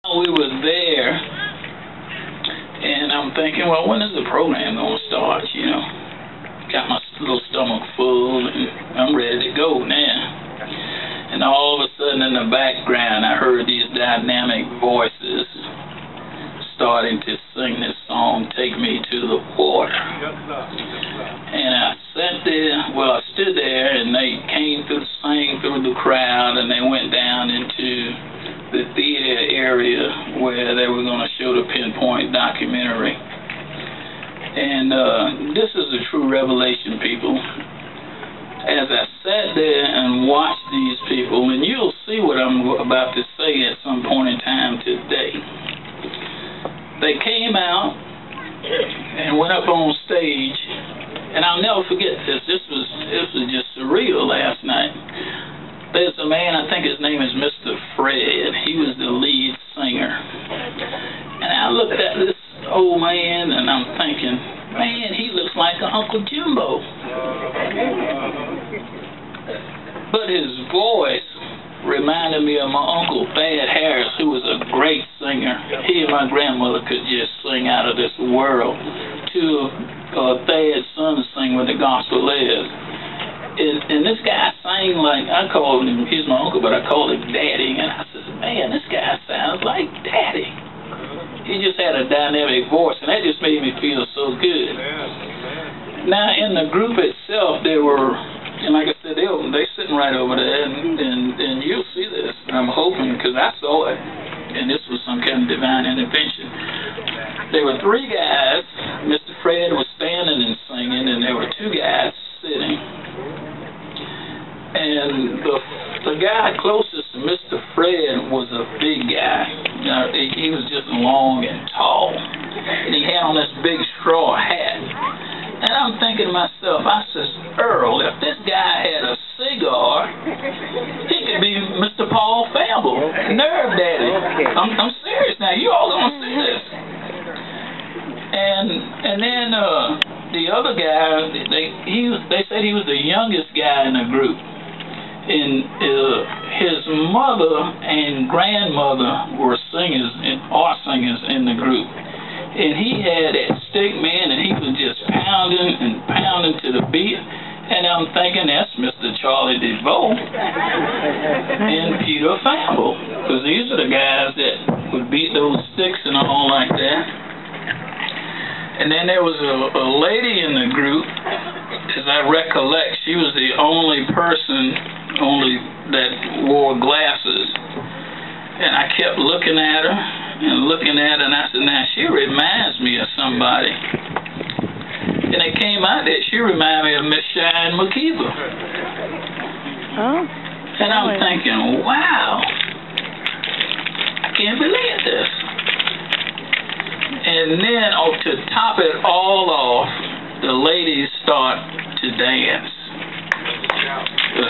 We were there, and I'm thinking, well, when is the program going to start, you know? Got my little stomach full, and I'm ready to go now. And all of a sudden in the background, I heard these dynamic voices starting to sing this song, Take Me to the Water. And I sat there, well, I stood there, and they came through, sang through the crowd, and they went down into the theater area where they were going to show the Pinpoint documentary. And this is a true revelation, people. As I sat there and watched these people, and you'll see what I'm about to say at some point in time today. They came out and went up on stage, and I'll never forget this. This was just surreal last night. There's a man, I think his name is Mr. Fred. He was the lead singer. And I looked at this old man, and I'm thinking, man, he looks like Uncle Jimbo. But his voice reminded me of my Uncle Thad Harris, who was a great singer. He and my grandmother could just sing out of this world. Two of Thad's sons sing with the gospel is. And this guy sang like, I called him, he's my uncle, but I called him Daddy. And I said, man, this guy sounds like Daddy. He just had a dynamic voice, and that just made me feel so good. Now, in the group itself, there were, and like I said, they sitting right over there, and you'll see this. I'm hoping, because I saw it, and this was some kind of divine intervention. There were three guys. Mr. Fred was standing and singing, and there were two guys sitting. And the guy closest to Mr. Fred was a big guy. You know, he was just long and tall. And he had on this big straw hat. And I'm thinking to myself, I says, Earl, if this guy had a cigar, he could be Mr. Paul Famble, Nerve Daddy. I'm serious now. You all gonna see this. And then the other guy, they said he was the youngest guy in the group. And his mother and grandmother were singers and are singers in the group. And he had that stick, man, and he was just pounding and pounding to the beat. And I'm thinking, that's Mr. Charlie DeVoe and Peter Famble, because these are the guys that would beat those sticks and all like that. And then there was a lady in the group, as I recollect, she was the only person that wore glasses. And I kept looking at her and looking at her, and I said, now, she reminds me of somebody. And it came out that she reminded me of Miss Shine McKeever. Oh. And I'm thinking, wow, I can't believe this. And then, to top it all off, the ladies start to dance.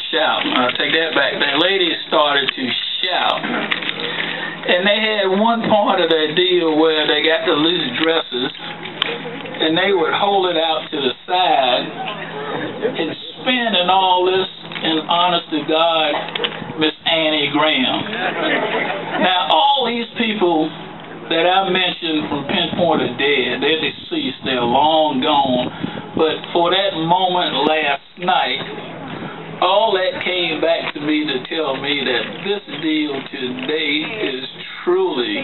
Shout. I'll take that back. The ladies started to shout. And they had one part of their deal where they got the loose dresses, and they would hold it out to the side and spin and all this in honest to God, Miss Annie Graham. Now, all these people that I mentioned from Pinpoint are dead. They're deceased. They're long gone. But for that moment last night, all that came back to me to tell me that this deal today is truly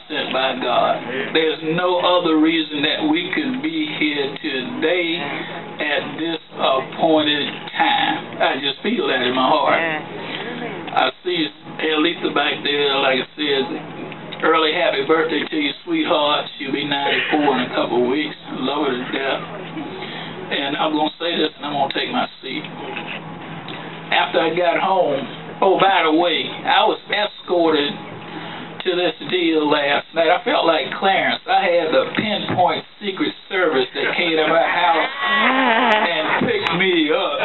sent by God. There's no other reason that we could be here today at this appointed time. I just feel that in my heart. I see Elisa back there, like I said, early happy birthday to you, sweetheart. She'll be 94 in a couple of weeks. Love her to death. And I'm going to say this, and I'm going to take my seat. After I got home, oh, by the way, I was escorted to this deal last night. I felt like Clarence. I had the Pinpoint Secret Service that came to my house and picked me up.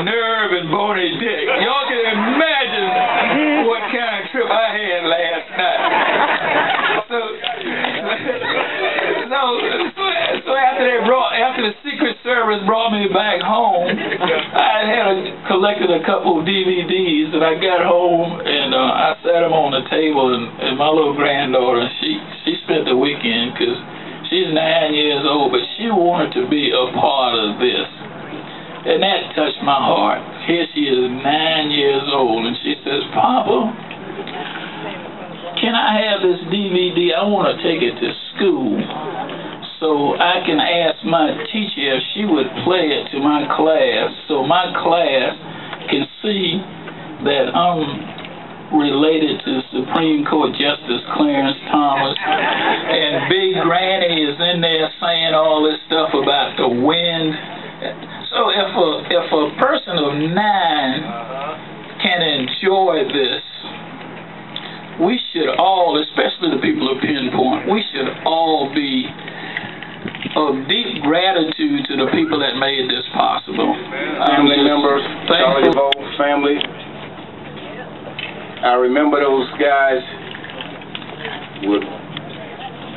Nerve and bony dick. Y'all can imagine what kind of trip I had last night. So after the Secret Service just brought me back home. I collected a couple of DVDs, and I got home, and I sat them on the table, and my little granddaughter, she spent the weekend, because she's 9 years old, but she wanted to be a part of this. And that touched my heart. Here she is, 9 years old, and she says, "Papa, can I have this DVD? I want to take it to school so I can ask my teacher if she would play it to my class, so my class can see that I'm related to Supreme Court Justice Clarence Thomas." And Big Granny is in there saying all this stuff about the wind. So if a person of 9 can enjoy this, we should all, especially the people of Pinpoint, we should all be of deep gratitude to the people that made this possible. Family members, Charlie Vote family. I remember those guys would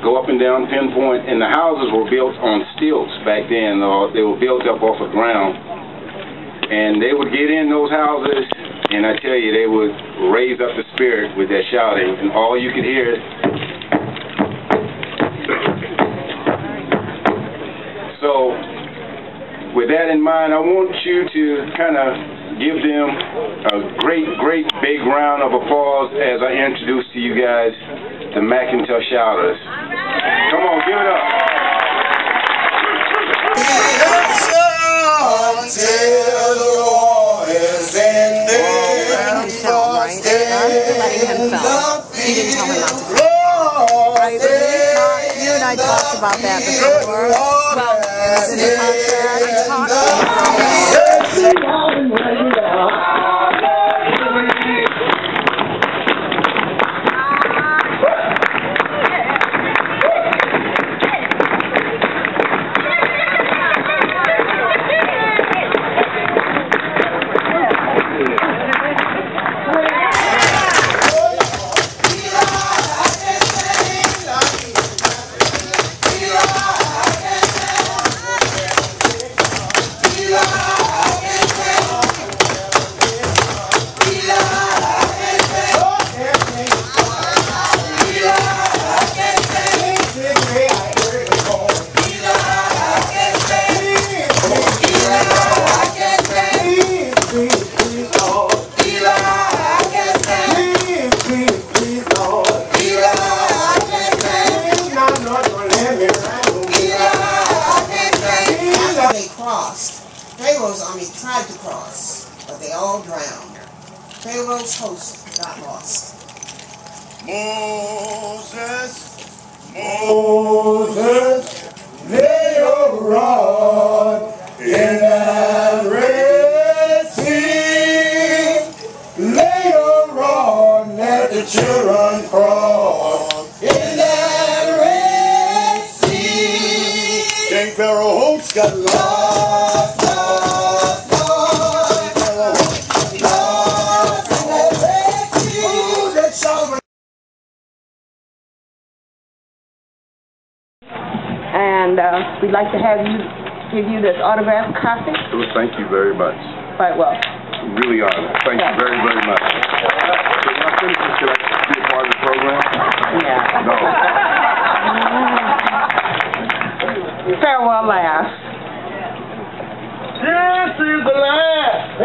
go up and down Pinpoint, and the houses were built on stilts back then. They were built up off the ground, and they would get in those houses, and I tell you, they would raise up the spirit with their shouting, and all you could hear is. So, with that in mind, I want you to kind of give them a great, great big round of applause as I introduce to you guys the McIntosh Shouters. Come on, give it up. Until the war is ended. Letting him film. You didn't tell him not to film. Right? You and I talked about that before. Well, was it a contract? I talked Pharaoh's army tried to cross, but they all drowned. Pharaoh's host got lost. Moses, Moses, lay your rod in that Red Sea. Lay your rod, let the children cross in that Red Sea. King Pharaoh's host got lost. And we'd like to give you this autographed copy. Well, thank you very much. Quite well. Really honored. Thank you very, very much. So when I finish this, should I be a part of the program? Yeah. No. Farewell last. This is the last.